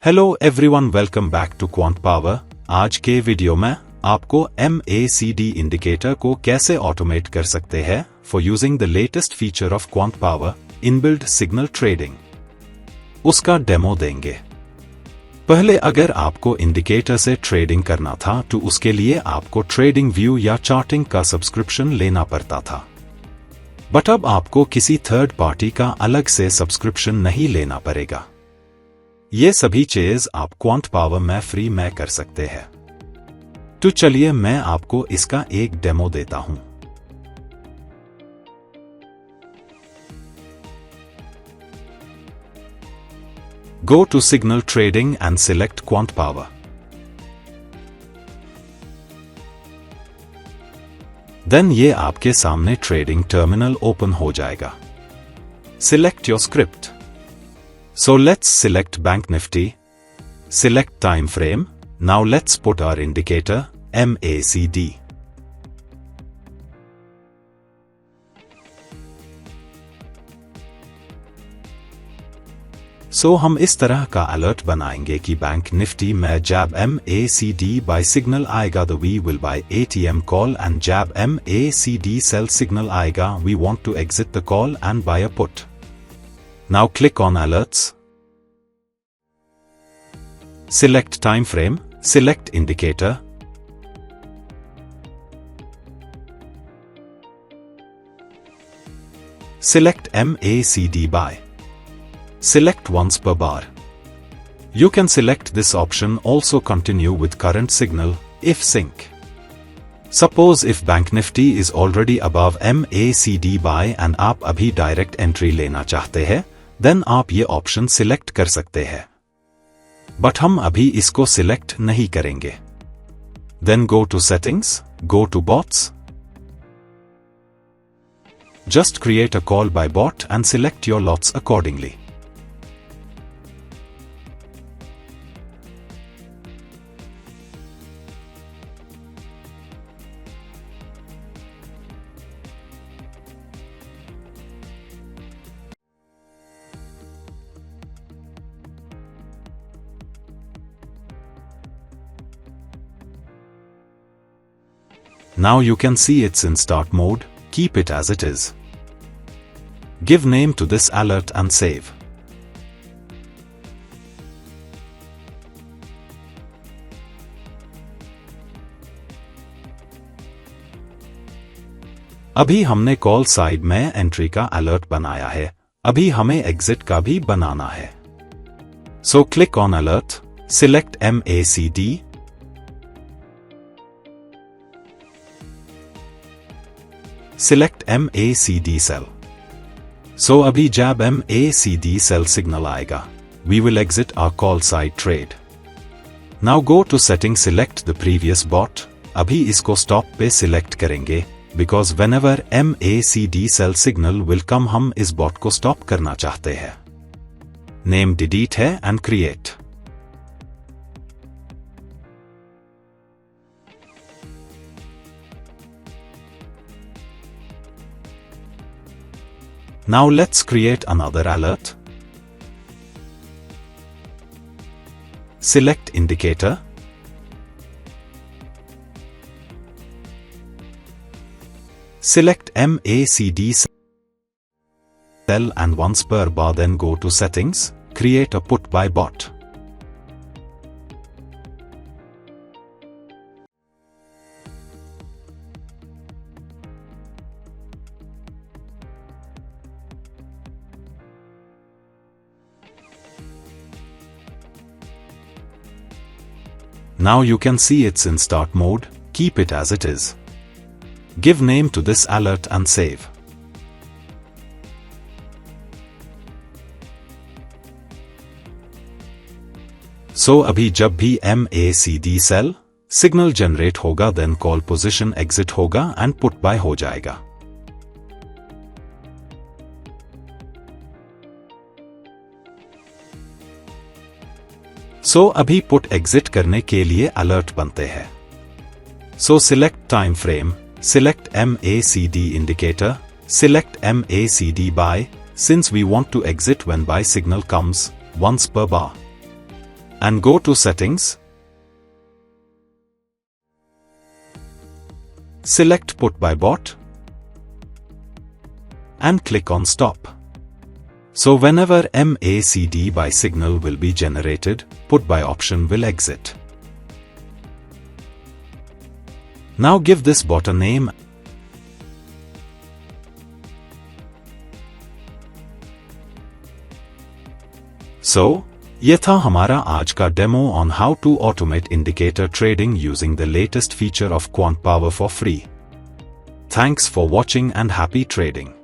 Hello everyone, welcome back to Quant Power. आज के video में आपको MACD इंडिकेटर को कैसे ऑटोमेट कर सकते हैं for using the latest feature of quant power inbuilt signal trading, उसका डेमो देंगे। पहले अगर आपको इंडिकेटर से ट्रेडिंग करना था तो उसके लिए आपको ट्रेडिंग व्यू या चार्टिंग का सब्सक्रिप्शन लेना पड़ता था, बट अब आपको किसी थर्ड पार्टी का अलग से सब्सक्रिप्शन नहीं लेना पड़ेगा। ये सभी चीज आप क्वांट पावर में फ्री में कर सकते हैं। तो चलिए मैं आपको इसका एक डेमो देता हूं। Go to signal trading and select Quant Power. Then ये आपके सामने ट्रेडिंग टर्मिनल ओपन हो जाएगा। Select your script. So let's select Bank Nifty, select time frame. Now let's put our indicator MACD. So हम इस तरह का अलर्ट बनाएंगे कि बैंक निफ्टी में जब MACD बाय सिग्नल आएगा तो we will buy ATM call and जब MACD sell सिग्नल आएगा we want to exit the call and buy a put. Now click on alerts. Select time frame, select indicator. Select MACD buy. Select once per bar. You can select this option also continue with current signal if sync. Suppose if Bank Nifty is already above MACD buy and आप अभी direct entry लेना चाहते हैं, then आप ये option select कर सकते हैं, बट हम अभी इसको सिलेक्ट नहीं करेंगे। Then go to settings, go to bots, just create a call buy bot and select your lots accordingly. Now you can see it's in start mode. Keep it as it is. Give name to this alert and save. अभी हमने call side में entry का alert बनाया है, अभी हमें exit का भी बनाना है। So click on alert, select MACD. Select MACD cell. So अभी जब MACD cell signal आएगा, we will exit our call side trade. Now go to setting, select the previous bot. अभी इसको stop पे select करेंगे, because whenever MACD cell signal will come हम इस bot को stop करना चाहते हैं। Name delete है and create. Now let's create another alert. Select indicator. Select MACD cell and once per bar, then go to settings, create a put by bot. Now you can see it's in start mode. Keep it as it is. Give name to this alert and save. So अभी जब भी MACD cell signal generate होगा, then call position exit होगा and put buy हो जाएगा। So अभी put exit करने के लिए अलर्ट बनते हैं। So select time frame, select MACD indicator, select MACD buy, since we want to exit when buy signal comes, once per bar. and go to Settings. Select Put by Bot and click on Stop. So whenever MACD by signal will be generated, Put by option will exit. Now give this bot a name. So, ये था हमारा आज का demo on how to automate indicator trading using the latest feature of Quant Power for free. Thanks for watching and happy trading.